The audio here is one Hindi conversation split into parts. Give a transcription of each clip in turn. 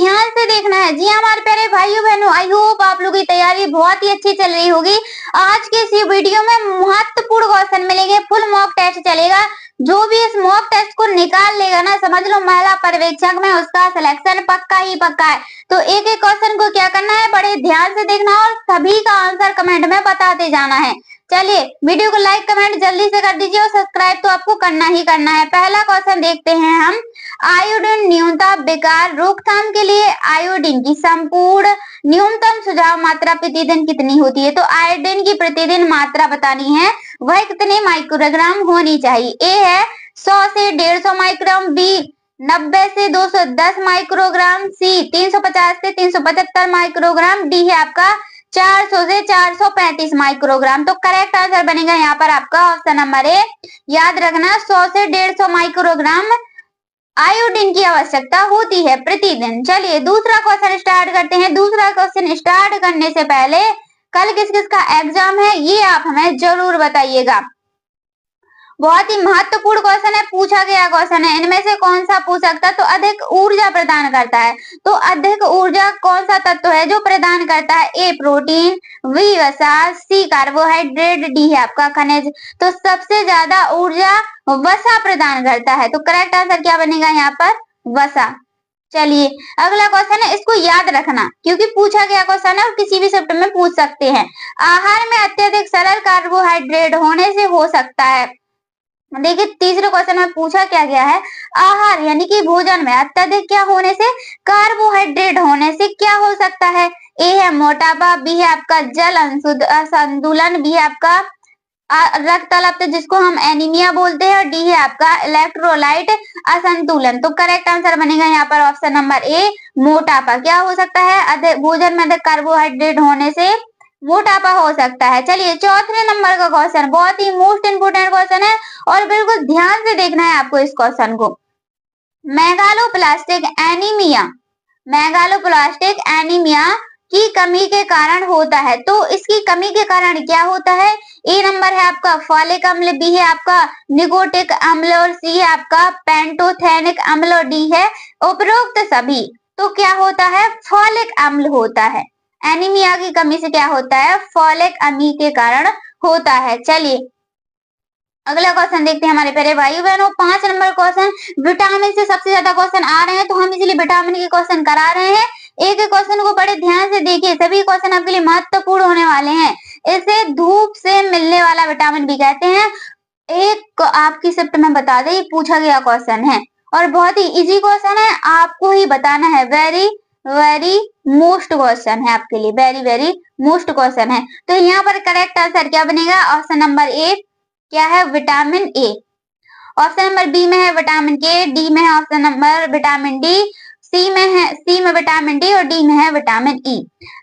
ध्यान से देखना है। जी हाँ हमारे प्यारे भाइयों बहनों, आई होप आप लोगों की तैयारी बहुत ही अच्छी चल रही होगी। आज के इस वीडियो में महत्वपूर्ण क्वेश्चन मिलेंगे, फुल मॉक टेस्ट चलेगा। जो भी इस मॉक टेस्ट को निकाल लेगा ना, समझ लो महिला पर्यवेक्षक में उसका सिलेक्शन पक्का ही पक्का है। तो एक एक क्वेश्चन को क्या करना है, बड़े ध्यान से देखना और सभी का आंसर कमेंट में बताते जाना है। चलिए वीडियो को लाइक कमेंट जल्दी से कर दीजिए और सब्सक्राइब तो आपको करना ही करना है। पहला क्वेश्चन देखते हैं हम, आयोडीन न्यूनता विकार रोकथाम के लिए आयोडीन की संपूर्ण न्यूनतम सुझाव मात्रा प्रतिदिन कितनी होती है? तो आयोडीन की प्रतिदिन मात्रा बतानी है, वह कितने माइक्रोग्राम होनी चाहिए? ए है 100 से 150 माइक्रोग्राम, बी 90 से 210 माइक्रोग्राम, सी 350 से 375 माइक्रोग्राम, डी है आपका 400 से 435 माइक्रोग्राम। तो करेक्ट आंसर बनेगा यहाँ पर आपका ऑप्शन नंबर ए। याद रखना 100 से 150 माइक्रोग्राम आयोडीन की आवश्यकता होती है प्रतिदिन। चलिए दूसरा क्वेश्चन स्टार्ट करते हैं। दूसरा क्वेश्चन स्टार्ट करने से पहले कल किस किस का एग्जाम है ये आप हमें जरूर बताइएगा। बहुत ही महत्वपूर्ण क्वेश्चन है, पूछा गया क्वेश्चन है। इनमें से कौन सा पूछ सकता है? तो अधिक ऊर्जा प्रदान करता है। तो अधिक ऊर्जा कौन सा तत्व है जो प्रदान करता है? ए प्रोटीन, बी वसा, सी कार्बोहाइड्रेट, डी है आपका खनिज। तो सबसे ज्यादा ऊर्जा वसा प्रदान करता है। तो करेक्ट आंसर क्या बनेगा यहाँ पर? वसा। चलिए अगला क्वेश्चन है, इसको याद रखना क्योंकि पूछा गया क्वेश्चन है और किसी भी शिफ्ट में पूछ सकते हैं। आहार में अत्यधिक सरल कार्बोहाइड्रेट होने से हो सकता है। देखिए तीसरे क्वेश्चन में पूछा क्या गया है, आहार यानी कि भोजन में अत्यधिक क्या होने से? कार्बोहाइड्रेट होने से क्या हो सकता है? ए है मोटापा, बी है आपका जल असंतुलन, बी है आपका रक्त अल्पता जिसको हम एनीमिया बोलते हैं, और डी है आपका इलेक्ट्रोलाइट असंतुलन। तो करेक्ट आंसर बनेगा यहाँ पर ऑप्शन नंबर ए मोटापा। क्या हो सकता है? भोजन में अधिक कार्बोहाइड्रेट होने से मोटापा हो सकता है। चलिए चौथे नंबर का क्वेश्चन बहुत ही मोस्ट इंपोर्टेंट क्वेश्चन है और बिल्कुल ध्यान से देखना है आपको इस क्वेश्चन को। मेगालोप्लास्टिक एनीमिया, मेगालोप्लास्टिक एनीमिया की कमी के कारण होता है। तो इसकी कमी के कारण क्या होता है? ए नंबर है आपका फॉलिक अम्ल, बी है आपका निकोटिक अम्ल, और सी है आपका पेंटोथेनिक अम्ल, और डी है उपरोक्त सभी। तो क्या होता है? फॉलिक अम्ल होता है। एनीमिया की कमी से क्या होता है? फॉलिक अम्ल के कारण होता है। चलिए अगला क्वेश्चन देखते हैं हमारे प्यारे भाई बहनों। 5 नंबर क्वेश्चन, विटामिन से सबसे ज्यादा क्वेश्चन आ रहे हैं तो हम इसलिए विटामिन के क्वेश्चन करा रहे हैं। एक एक क्वेश्चन को बड़े ध्यान से देखिए, सभी क्वेश्चन आपके लिए महत्वपूर्ण होने वाले हैं। इसे धूप से मिलने वाला विटामिन भी कहते हैं। एक आपकी शिफ्ट में बता दें, पूछा गया क्वेश्चन है और बहुत ही इजी क्वेश्चन है, आपको ही बताना है। वेरी वेरी मोस्ट क्वेश्चन है आपके लिए, वेरी वेरी मोस्ट क्वेश्चन है। तो यहाँ पर करेक्ट आंसर क्या बनेगा? ऑप्शन नंबर ए क्या है? Vitamin A. Option number B में है विटामिन के, डी में है option number vitamin D, C में विटामिन डी, और डी में है विटामिन ई।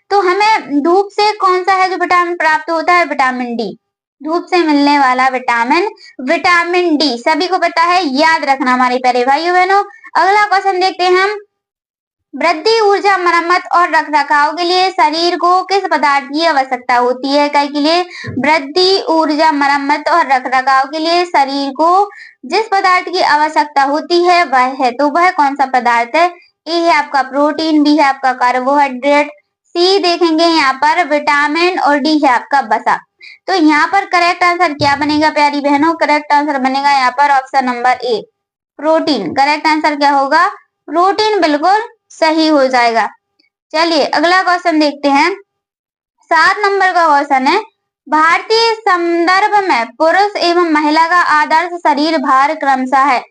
तो हमें धूप से कौन सा है जो विटामिन प्राप्त होता है? Vitamin D. धूप से मिलने वाला विटामिन विटामिन डी सभी को पता है, याद रखना हमारे प्यारे भाइयों बहनों। अगला क्वेश्चन देखते हैं हम, वृद्धि ऊर्जा मरम्मत और रखरखाव के लिए शरीर को किस पदार्थ की आवश्यकता होती है? कई के लिए वृद्धि ऊर्जा मरम्मत और रखरखाव के लिए शरीर को जिस पदार्थ की आवश्यकता होती है वह है, तो वह कौन सा पदार्थ है? ए है आपका प्रोटीन, बी है आपका कार्बोहाइड्रेट, सी देखेंगे यहाँ पर विटामिन, और डी है आपका वसा। तो यहाँ पर करेक्ट आंसर क्या बनेगा प्यारी बहनों? करेक्ट आंसर बनेगा यहाँ पर ऑप्शन नंबर ए प्रोटीन। करेक्ट आंसर क्या होगा? प्रोटीन बिल्कुल सही हो जाएगा। चलिए अगला क्वेश्चन देखते हैं। 7 नंबर का क्वेश्चन है, भारतीय संदर्भ में पुरुष एवं महिला का आदर्श शरीर भार क्रमशः है।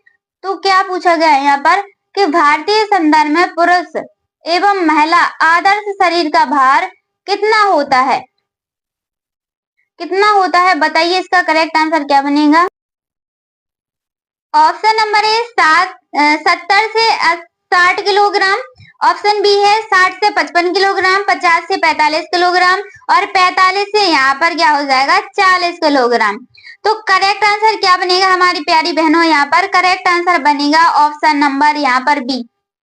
तो क्या पूछा गया है यहाँ पर कि भारतीय संदर्भ में पुरुष एवं महिला आदर्श शरीर का भार कितना होता है? कितना होता है बताइए, इसका करेक्ट आंसर क्या बनेगा? ऑप्शन नंबर ए 70 से 60 किलोग्राम, ऑप्शन बी है 60 से 55 किलोग्राम, 50 से 45 किलोग्राम, और 45 से यहाँ पर क्या हो जाएगा? 40 किलोग्राम। तो करेक्ट आंसर क्या बनेगा हमारी प्यारी बहनों? यहाँ पर करेक्ट आंसर बनेगा ऑप्शन नंबर यहाँ पर बी।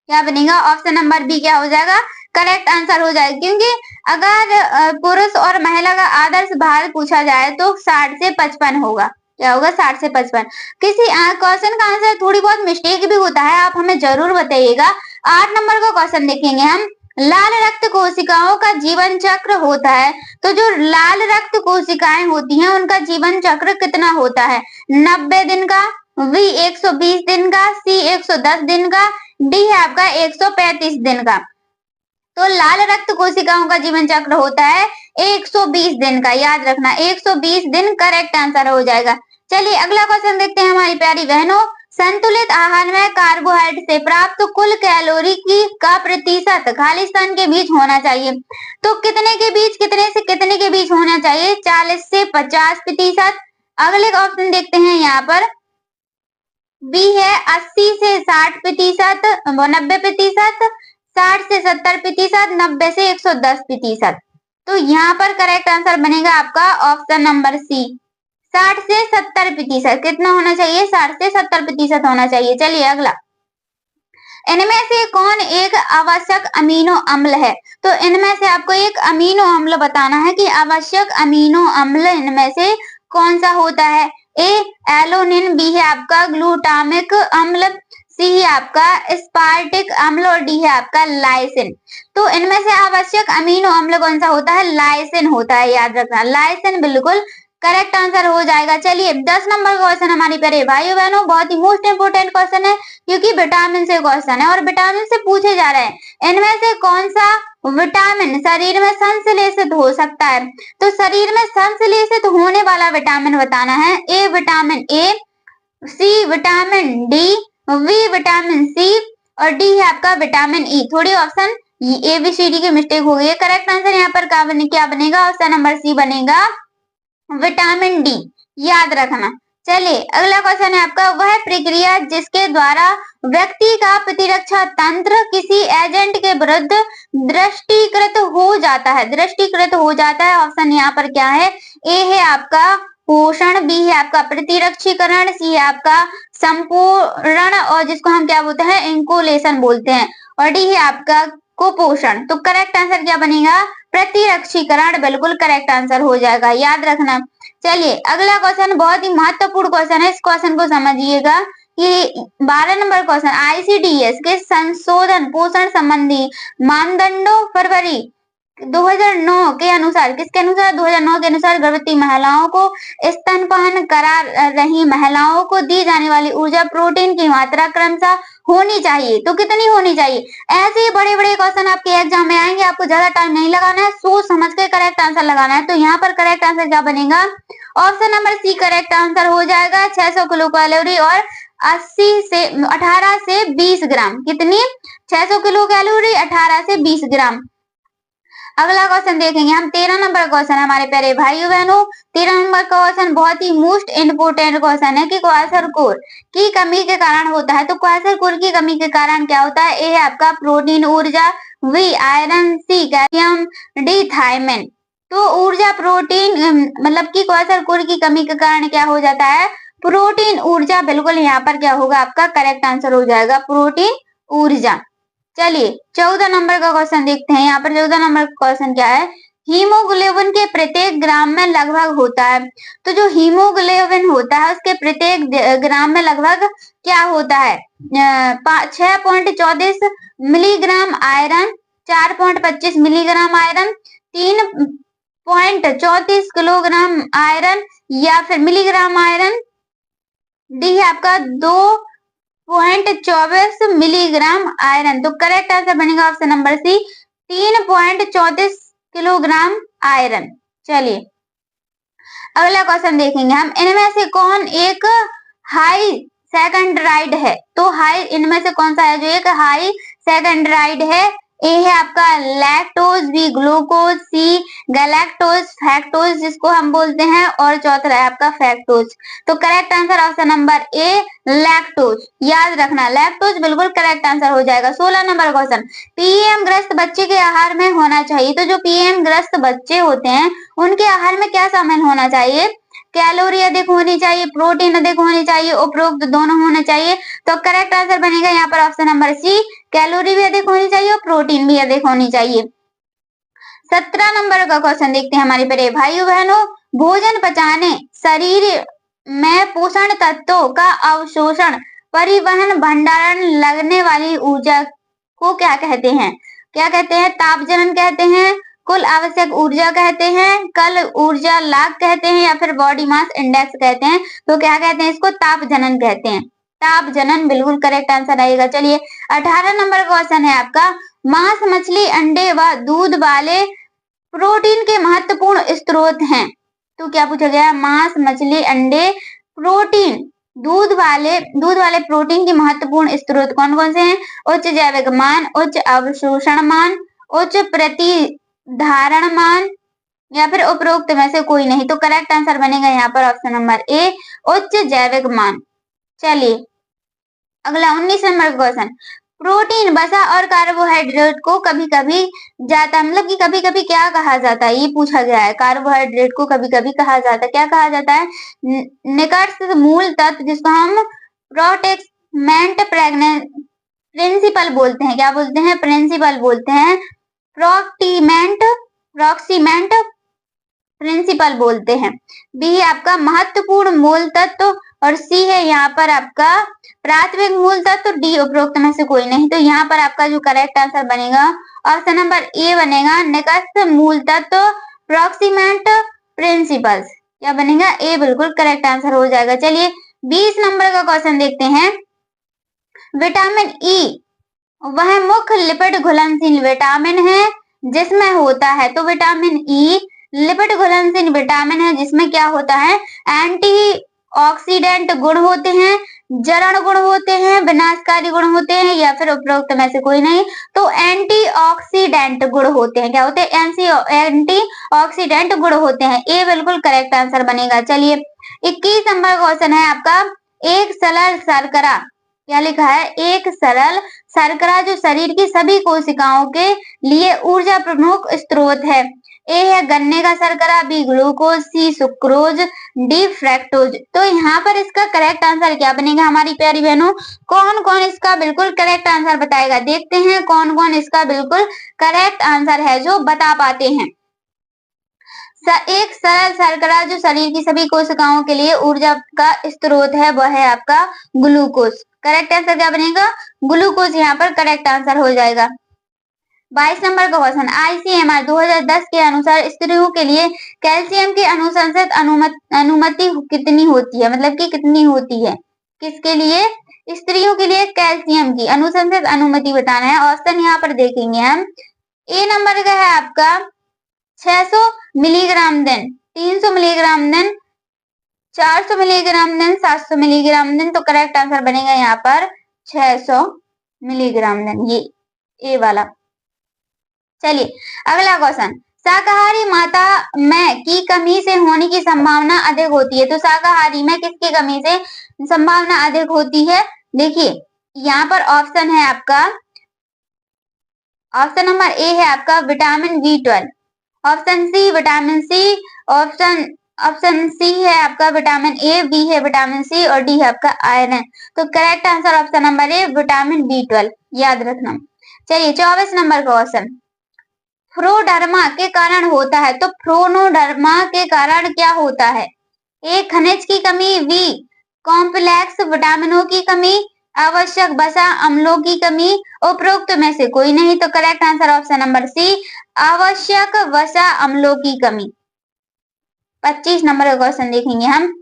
क्या बनेगा? ऑप्शन नंबर बी क्या हो जाएगा? करेक्ट आंसर हो जाएगा, क्योंकि अगर पुरुष और महिला का आदर्श भार पूछा जाए तो 60 से 55 होगा। क्या होगा? 60 से 55। किसी क्वेश्चन का आंसर थोड़ी बहुत मिस्टेक भी होता है, आप हमें जरूर बताइएगा। 8 नंबर का क्वेश्चन देखेंगे हम। लाल रक्त कोशिकाओं का जीवन चक्र होता है, तो जो लाल रक्त कोशिकाएं होती हैं उनका जीवन चक्र कितना होता है? 90 दिन का, बी 120 दिन का, सी 110 दिन का, डी है आपका 135 दिन का। तो लाल रक्त कोशिकाओं का जीवन चक्र होता है 120 दिन का, याद रखना 120 दिन करेक्ट आंसर हो जाएगा। चलिए अगला क्वेश्चन देखते हैं हमारी प्यारी बहनों। संतुलित आहार में कार्बोहाइड्रेट से प्राप्त कुल कैलोरी की का प्रतिशत खाली स्थान के बीच होना चाहिए, तो कितने के बीच, कितने से कितने के बीच होना चाहिए? 40 से 50%। अगले ऑप्शन देखते हैं यहाँ पर, बी है 80 से 60%, 90%, 60 से 70%, 90 से 110%। तो यहाँ पर करेक्ट आंसर बनेगा आपका ऑप्शन नंबर सी, 60 से 70%। कितना होना चाहिए? 60 से 70% होना चाहिए। चलिए अगला, इनमें से कौन एक आवश्यक अमीनो अम्ल है? तो इनमें से आपको एक अमीनो अम्ल बताना है कि आवश्यक अमीनो अम्ल इनमें से कौन सा होता है? ए एलोनिन, बी है आपका ग्लूटामिक अम्ल, सी है आपका स्पार्टिक अम्ल और डी है आपका लाइसिन। तो इनमें से आवश्यक अमीनो अम्ल कौन सा होता है? लाइसिन होता है, याद रखना लाइसिन बिल्कुल करेक्ट आंसर हो जाएगा। चलिए 10 नंबर का क्वेश्चन हमारी प्यारे भाइयों बहनों, बहुत ही मोस्ट इंपोर्टेंट क्वेश्चन है क्योंकि विटामिन से क्वेश्चन है और विटामिन से पूछे जा रहे हैं। इनमें से कौन सा विटामिन शरीर में संश्लेषित हो सकता है? तो शरीर में संश्लेषित होने वाला विटामिन बताना है। A vitamin A, C vitamin D, B vitamin C और डी है आपका विटामिन ई। थोड़ी option A B C D की मिस्टेक हो गई है। करेक्ट आंसर यहाँ पर क्या बनेगा? ऑप्शन नंबर सी बनेगा विटामिन डी, याद रखना। चलिए अगला क्वेश्चन है आपका, वह प्रक्रिया जिसके द्वारा व्यक्ति का प्रतिरक्षा तंत्र किसी एजेंट के विरुद्ध दृष्टिकृत हो जाता है, दृष्टिकृत हो जाता है। ऑप्शन यहाँ पर क्या है? ए है आपका पोषण, बी है आपका प्रतिरक्षीकरण, सी है आपका संपूर्ण और जिसको हम क्या बोलते हैं? इंकुलेशन बोलते हैं, और डी है आपका कुपोषण। तो करेक्ट आंसर क्या बनेगा? प्रतिरक्षीकरण बिल्कुल करेक्ट आंसर हो जाएगा, याद रखना। चलिए अगला क्वेश्चन बहुत ही महत्वपूर्ण क्वेश्चन है, इस क्वेश्चन को समझिएगा कि 12 नंबर क्वेश्चन, आईसीडीएस के संशोधन पोषण संबंधी मानदंडों फरवरी 2009 के अनुसार, किसके अनुसार? 2009 के अनुसार गर्भवती महिलाओं को, स्तनपान करा रही महिलाओं को दी जाने वाली ऊर्जा प्रोटीन की मात्रा क्रमशः होनी चाहिए, तो कितनी होनी चाहिए? ऐसे ही बड़े बड़े क्वेश्चन आपके एग्जाम में आएंगे, आपको ज्यादा टाइम नहीं लगाना है, सोच समझ के करेक्ट आंसर लगाना है। तो यहाँ पर करेक्ट आंसर क्या बनेगा? Option number C correct answer हो जाएगा। 600 किलो कैलोरी और 18 से 20 ग्राम, कितनी? 600 किलो कैलोरी, 18 से 20 ग्राम। अगला क्वेश्चन देखेंगे हम, 13 नंबर क्वेश्चन हमारे प्यारे भाइयों बहनों। 13 नंबर का क्वेश्चन बहुत ही मोस्ट इंपोर्टेंट क्वेश्चन है कि क्वाशरकोर की कमी के कारण होता है। तो क्वाशरकोर की कमी के कारण क्या होता है? ए है आपका प्रोटीन ऊर्जा, B iron, C calcium, D thiamine. तो ऊर्जा प्रोटीन मतलब कि क्वाशरकोर की कमी के कारण क्या हो जाता है? प्रोटीन ऊर्जा बिल्कुल यहाँ पर क्या होगा? आपका करेक्ट आंसर हो जाएगा प्रोटीन ऊर्जा। चलिए 14 नंबर का क्वेश्चन देखते हैं। यहाँ पर 14 नंबर का क्वेश्चन क्या है? हीमोग्लोबिन के प्रत्येक ग्राम में लगभग होता है, तो जो हीमोग्लोबिन होता है उसके प्रत्येक ग्राम में लगभग क्या होता है? 6.34 milligram iron, 4.25 milligram iron, 3.34 kilogram iron या फिर मिलीग्राम आयरन, डी है आपका 2.24 मिलीग्राम आयरन। तो करेक्ट आंसर बनेगा option number C, 3.34 kilogram iron. चलिए अगला क्वेश्चन देखेंगे हम, इनमें से कौन एक हाई सेकेंड्राइड है? तो हाई इनमें से कौन सा है जो एक हाई सेकेंड्राइड है? ए है आपका लैक्टोज, बी ग्लूकोज, सी गैलेक्टोज, फैक्टोज जिसको हम बोलते हैं, और चौथा है आपका फैक्टोज। तो करेक्ट आंसर ऑप्शन नंबर ए लैक्टोज, याद रखना लैक्टोज बिल्कुल करेक्ट आंसर हो जाएगा। 16 नंबर क्वेश्चन, पीएम ग्रस्त बच्चे के आहार में होना चाहिए, तो जो पीएम ग्रस्त बच्चे होते हैं उनके आहार में क्या शामिल होना चाहिए? कैलोरी अधिक होनी चाहिए, प्रोटीन अधिक होनी चाहिए, उपरोक्त दोनों होने चाहिए। तो करेक्ट आंसर बनेगा यहाँ पर ऑप्शन नंबर सी, कैलोरी भी अधिक होनी चाहिए और प्रोटीन भी अधिक होनी चाहिए। 17 नंबर का क्वेश्चन देखते हैं हमारे प्यारे भाइयों बहनों, भोजन पचाने, शरीर में पोषण तत्वों का अवशोषण, परिवहन, भंडारण लगने वाली ऊर्जा को क्या कहते हैं? क्या कहते हैं? ताप जनन कहते हैं, कुल आवश्यक ऊर्जा कहते हैं, कल ऊर्जा लाग कहते हैं, या फिर बॉडी मास इंडेक्स कहते हैं। तो क्या कहते हैं इसको? ताप जनन कहते हैं। ताप जनन बिल्कुल करेक्ट आंसर आएगा। चलिए 18 नंबर क्वेश्चन है आपका, मांस, मछली, अंडे व दूध वाले प्रोटीन के महत्वपूर्ण स्रोत हैं। तो क्या पूछा गया? मांस, मछली, अंडे, प्रोटीन, दूध वाले प्रोटीन के महत्वपूर्ण स्रोत कौन कौन से हैं? उच्च जैविक मान, उच्च अवशोषण मान, उच्च प्रतिधारण मान, या फिर उपरोक्त में से कोई नहीं। तो करेक्ट आंसर बनेगा यहाँ पर ऑप्शन नंबर ए, उच्च जैविक मान। चलिए अगला 19 नंबर क्वेश्चन, प्रोटीन, वसा और कार्बोहाइड्रेट को कभी कभी जाता, मतलब कि कभी कभी क्या कहा जाता है, ये पूछा गया है। कार्बोहाइड्रेट को कभी कभी कहा जाता है, क्या कहा जाता है? निकट मूल तत्व, जिसको हम प्रोटेक्समेंट प्रिंसिपल बोलते हैं। क्या बोलते हैं? प्रिंसिपल बोलते हैं। प्रोक्सीमेंट प्रिंसिपल बोलते हैं। बी है आपका महत्वपूर्ण मूल तत्व, और सी है यहाँ पर आपका प्राथमिक मूल तत्व, डी उपरोक्त में से कोई नहीं। तो यहाँ पर आपका जो करेक्ट आंसर बनेगा ऑप्शन नंबर ए बनेगा, निकट मूल तत्व, प्रोक्सीमेंट प्रिंसिपल्स। क्या बनेगा? ए बिल्कुल करेक्ट आंसर हो जाएगा। चलिए 20 नंबर का क्वेश्चन देखते हैं, विटामिन ई वह मुख्य लिपिड घुलनशील विटामिन है जिसमें होता है। तो विटामिन ई लिपिड घुलनशील विटामिन है जिसमें क्या होता है? एंटीऑक्सीडेंट गुण होते हैं, जरण गुण होते हैं, विनाशकारी गुण होते हैं, या फिर उपरोक्त में से कोई नहीं। तो एंटीऑक्सीडेंट गुण होते हैं। क्या होते हैं? एंटीऑक्सीडेंट गुण होते हैं। ए बिल्कुल करेक्ट आंसर बनेगा। चलिए 21 नंबर क्वेश्चन है आपका, एक सरल शर्करा, क्या लिखा है? एक सरल शर्करा जो शरीर की सभी कोशिकाओं के लिए ऊर्जा प्रमुख स्रोत है। ए है गन्ने का शर्करा, बी ग्लूकोज, सी सुक्रोज, डी फ्रैक्टोज। तो यहाँ पर इसका करेक्ट आंसर क्या बनेगा हमारी प्यारी बहनों? कौन कौन इसका बिल्कुल करेक्ट आंसर बताएगा? देखते हैं कौन कौन इसका बिल्कुल करेक्ट आंसर है जो बता पाते हैं। एक सरल शर्करा जो शरीर की सभी कोशिकाओं के लिए ऊर्जा का स्रोत है वह है आपका ग्लूकोज। करेक्ट आंसर क्या बनेगा? ग्लूकोज यहाँ पर करेक्ट आंसर हो जाएगा। 22 नंबर का क्वेश्चन, आईसीएमआर 2010 के अनुसार स्त्रियों के लिए कैल्शियम की अनुशंसित अनुमति कितनी होती है? मतलब कि कितनी होती है? किसके लिए? स्त्रियों के लिए कैल्शियम की अनुशंसित अनुमति बताना है। ऑप्शन यहाँ पर देखेंगे हम। ए नंबर का है आपका 600 मिलीग्राम दिन, 300 मिलीग्राम दिन, 400 मिलीग्राम दिन, 700 मिलीग्राम दिन। तो करेक्ट आंसर बनेगा यहाँ पर 600 मिलीग्राम दिन, ये ए वाला। चलिए अगला क्वेश्चन, शाकाहारी माता में की कमी से होने की संभावना अधिक होती है। तो शाकाहारी में किसकी कमी से संभावना अधिक होती है? देखिए यहाँ पर ऑप्शन है आपका, ऑप्शन नंबर ए है आपका vitamin B12, option C vitamin C, option C है आपका विटामिन ए, बी है विटामिन सी, और डी है आपका आयरन। तो correct answer option number A vitamin B12, याद रखना। चलिए 24 नंबर का क्वेश्चन, फ्रोडर्मा के कारण होता है। तो फ्रोनोडर्मा के कारण क्या होता है? ए खनिज की कमी, बी कॉम्प्लेक्स विटामिनों की कमी, आवश्यक वसा अम्लों की कमी, उपरोक्त में से कोई नहीं। तो correct answer option number C आवश्यक वसा अम्लों की कमी। 25 नंबर का क्वेश्चन देखेंगे हम,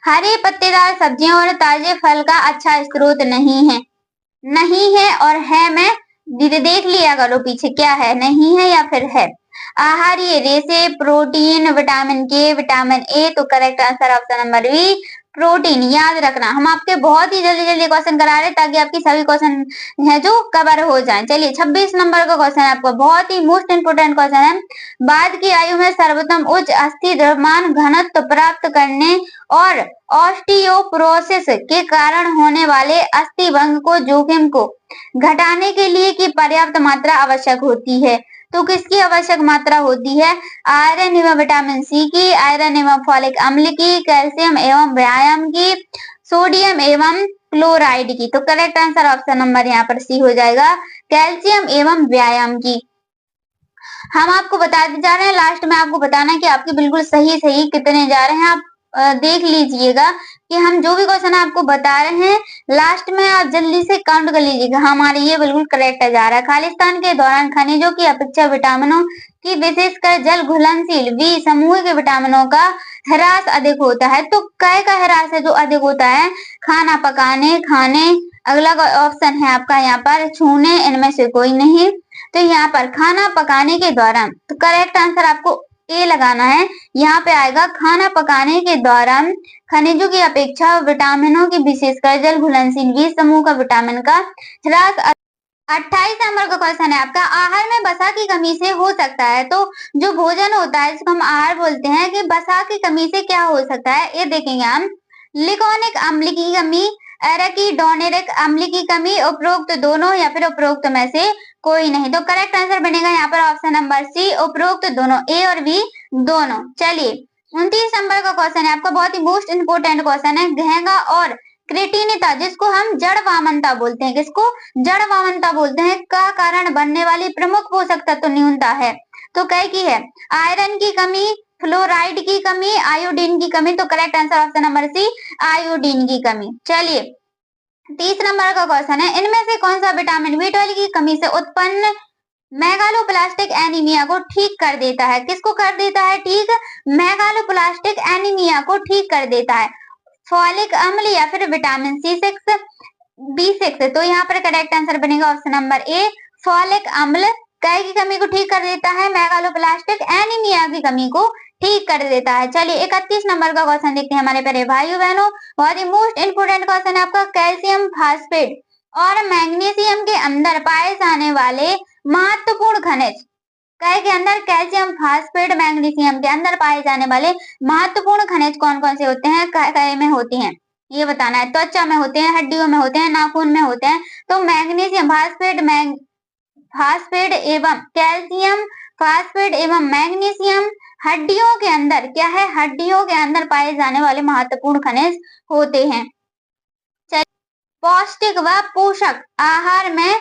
हरे पत्तेदार सब्जियों और ताजे फल का अच्छा स्रोत नहीं है। नहीं है और है में देख लिया करो पीछे क्या है, नहीं है या फिर है। आहारीय रेशे, protein, vitamin K, vitamin A. तो correct answer option number B protein. याद रखना हम आपके बहुत ही जल्दी जल्दी क्वेश्चन करा रहे हैं ताकि आपकी सभी क्वेश्चन है जो कवर हो जाएं। चलिए 26 नंबर का क्वेश्चन है आपका, बहुत ही मोस्ट इंपोर्टेंट क्वेश्चन है, बाद की आयु में सर्वोत्तम उच्च अस्थि द्रव्यमान घनत्व प्राप्त करने और ऑस्टियोपोरोसिस के कारण होने वाले अस्थि भंग को जोखिम को घटाने के लिए की पर्याप्त मात्रा आवश्यक होती है। तो किसकी आवश्यक मात्रा होती है? आयरन एवं विटामिन सी की, आयरन एवं फॉलिक अम्ल की, कैल्शियम एवं व्यायाम की, सोडियम एवं क्लोराइड की। तो करेक्ट आंसर ऑप्शन नंबर यहाँ पर सी हो जाएगा, कैल्शियम एवं व्यायाम की। हम आपको बताते जा रहे हैं, लास्ट में आपको बताना है कि आपके बिल्कुल सही सही कितने जा रहे हैं। आप देख लीजिएगा कि हम जो भी क्वेश्चन आपको बता रहे हैं लास्ट में आप जल्दी से काउंट कर लीजिएगा। हमारे ये बिल्कुल करेक्ट जा रहा है। खालिस्तान के दौरान खनिजों की अपेक्षा विटामिनों की विशेषकर जल घुलनशील बी समूह के विटामिनों का ह्रास अधिक होता है। तो कै का ह्रास है जो अधिक होता है? खाना पकाने, खाने, अगला ऑप्शन है आपका यहाँ पर छूने, इनमें से कोई नहीं। तो यहाँ पर खाना पकाने के दौरान, तो करेक्ट आंसर आपको ए लगाना है। यहाँ पे आएगा खाना पकाने के दौरान खनिजों की अपेक्षा विटामिनों की विशेषकर जल घुलनशील बी समूह का विटामिन का ह्रास। 28 नंबर का क्वेश्चन है आपका, आहार में वसा की कमी से हो सकता है। तो जो भोजन होता है जिसको हम आहार बोलते हैं कि वसा की कमी से क्या हो सकता है, ये देखेंगे हम। लिकोनिक अम्ल की कमी, एराकीडोनिक अम्ल की कमी, उपरोक्त दोनों या फिर उपरोक्त में से कोई नहीं। तो करेक्ट आंसर बनेगा यहाँ पर ऑप्शन नंबर सी, उपरोक्त दोनों, ए और बी दोनों। चलिए 29 नंबर का क्वेश्चन है आपका, बहुत ही मोस्ट इंपोर्टेंट क्वेश्चन है। घेंगा और क्रेटिनिता जिसको हम जड़ वामनता बोलते हैं, किसको जड़ वामनता बोलते हैं, का कारण बनने वाली प्रमुख पोषक तत्व न्यूनता है। तो कह की है आयरन की कमी, फ्लोराइड की कमी, आयोडीन की कमी। तो correct answer option number C, iodine की कमी। चलिए 30 नंबर का क्वेश्चन है, इनमें से कौन सा विटामिन बी12 की कमी से उत्पन्न मेगालोप्लास्टिक एनीमिया को ठीक कर देता है? किसको कर देता है ठीक? मेगालोप्लास्टिक एनीमिया को ठीक कर देता है। फॉलिक अम्ल या फिर विटामिन C6, B6। तो यहाँ पर करेक्ट आंसर बनेगा ऑप्शन नंबर ए, फॉलिक अम्ल कै की कमी को ठीक कर देता है, मेगालोप्लास्टिक एनीमिया की कमी को ठीक कर देता है। चलिए 31 नंबर का क्वेश्चन देखते हैं हमारे प्यारे भाइयों बहनों, बहुत ही मोस्ट इंपोर्टेंट क्वेश्चन है आपका। कैल्शियम फास्फेट और मैग्नीशियम के अंदर पाए जाने वाले महत्वपूर्ण खनिज, कै के अंदर कैल्शियम फास्फेट मैग्नीशियम के अंदर पाए जाने वाले महत्वपूर्ण खनिज कौन कौन से होते हैं, कै में होती हैं, ये बताना है। त्वचा में होते हैं, हड्डियों में होते हैं, नाखून में होते हैं। तो मैग्नीशियम फास्फेट एवं कैल्शियम फास्फेट एवं मैग्नीशियम हड्डियों के अंदर क्या है, हड्डियों के अंदर पाए जाने वाले महत्वपूर्ण खनिज होते हैं। पौष्टिक व पोषक आहार में,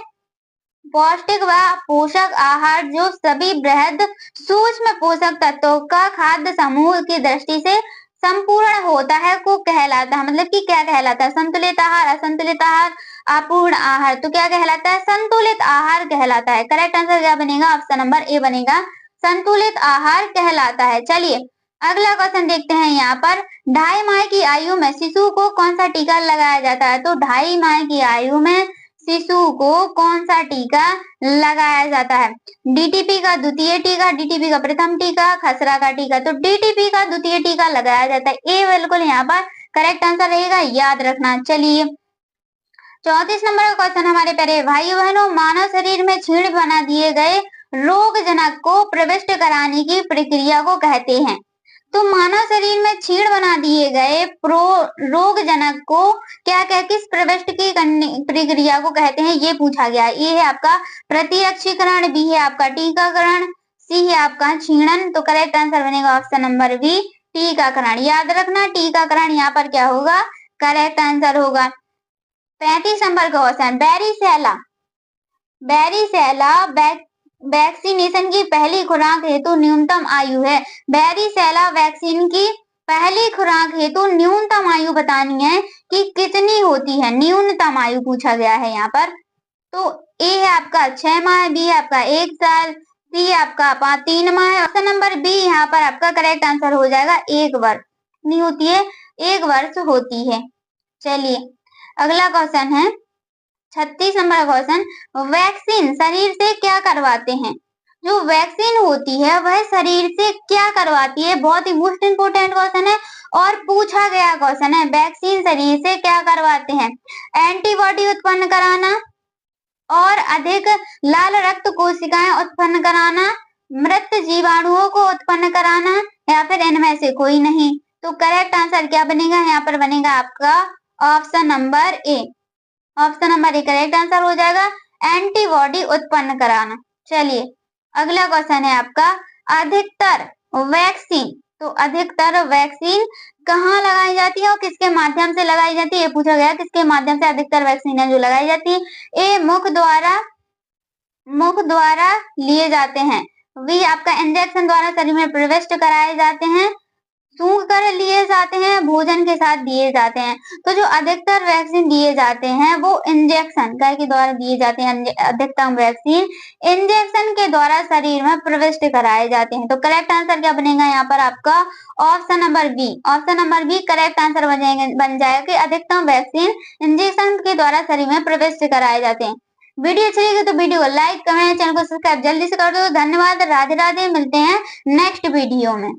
पौष्टिक व पोषक आहार जो सभी बृहद सूक्ष्म पोषक तत्वों का खाद्य समूह की दृष्टि से संपूर्ण होता है को कहलाता है। मतलब कि क्या कहलाता है? संतुलित आहार, असंतुलित आहार, अपूर्ण आहार। तो क्या कहलाता है? संतुलित आहार कहलाता है। करेक्ट आंसर क्या बनेगा? ऑप्शन नंबर ए बनेगा, संतुलित आहार कहलाता है। चलिए अगला क्वेश्चन देखते हैं यहाँ पर, 2.5 माह की आयु में शिशु को कौन सा टीका लगाया जाता है? तो 2.5 माह की आयु में शिशु को कौन सा टीका लगाया जाता है? डीटीपी का द्वितीय टीका, डीटीपी का प्रथम टीका, खसरा का टीका। तो डीटीपी का द्वितीय टीका लगाया जाता है। ए बिल्कुल यहाँ पर करेक्ट आंसर रहेगा, याद रखना। चलिए 34 नंबर का क्वेश्चन हमारे प्यारे भाइयों बहनों, मानव शरीर में छीड़ बना दिए गए रोगजनक को प्रविष्ट कराने की प्रक्रिया को कहते हैं। तो मानव शरीर में छीड़ बना दिए गए रोगजनक को क्या क्या किस प्रविष्ट की प्रक्रिया को कहते हैं, ये पूछा गया। ये है आपका प्रतिरक्षीकरण, बी है आपका टीकाकरण, सी है आपका छीणन। तो करेक्ट आंसर बनेगा ऑप्शन नंबर बी, टीकाकरण। याद रखना टीकाकरण यहाँ पर क्या होगा, करेक्ट आंसर होगा। 35 नंबर का क्वेश्चन, बैरीसेला वैक्सीनेशन की पहली खुराक हेतु न्यूनतम आयु है। बैरीसेला वैक्सीन की पहली खुराक हेतु न्यूनतम आयु बतानी है कि कितनी होती है, न्यूनतम आयु पूछा गया है यहाँ पर। तो ए है आपका 6 माह, बी है आपका 1 साल, सी है आपका 3 माह। ऑप्शन नंबर बी यहाँ पर आपका करेक्ट आंसर हो जाएगा 1 वर्ष। नहीं होती है, 1 वर्ष होती है। चलिए अगला क्वेश्चन है 36 नंबर क्वेश्चन, वैक्सीन शरीर से क्या करवाते हैं? जो वैक्सीन होती है वह शरीर से क्या करवाती है? बहुत ही मोस्ट इंपोर्टेंट क्वेश्चन है और पूछा गया क्वेश्चन है। वैक्सीन शरीर से क्या करवाते हैं? एंटीबॉडी उत्पन्न कराना और अधिक लाल रक्त कोशिकाएं उत्पन्न कराना, मृत जीवाणुओं को उत्पन्न कराना, या फिर इनमें से कोई नहीं। तो करेक्ट आंसर क्या बनेगा? यहाँ पर बनेगा आपका option number A. Option number A correct answer हो जाएगा, एंटीबॉडी उत्पन्न कराना। चलिए अगला क्वेश्चन है आपका, अधिकतर वैक्सीन, तो अधिकतर वैक्सीन कहाँ लगाई जाती है और किसके माध्यम से लगाई जाती है, ये पूछा गया। किसके माध्यम से अधिकतर वैक्सीन है जो लगाई जाती है? ए मुख द्वारा लिए जाते हैं, बी आपका इंजेक्शन द्वारा शरीर में प्रविष्ट कराए जाते हैं, सूंघ कर लिए जाते हैं, भोजन के साथ दिए जाते हैं। तो जो अधिकतर वैक्सीन दिए जाते हैं वो इंजेक्शन गाय के द्वारा दिए जाते हैं। अधिकतम वैक्सीन इंजेक्शन के द्वारा शरीर में प्रविष्ट कराए जाते हैं। तो करेक्ट आंसर क्या बनेगा यहाँ पर आपका option number B. Option number B correct answer बन जाएगा कि अधिकतम वैक्सीन इंजेक्शन के द्वारा शरीर में प्रविष्ट कराए जाते हैं। वीडियो अच्छी लगी तो वीडियो को लाइक कमेंट, चैनल को सब्सक्राइब जल्दी से कर दो। धन्यवाद, राधे राधे, मिलते हैं नेक्स्ट वीडियो में।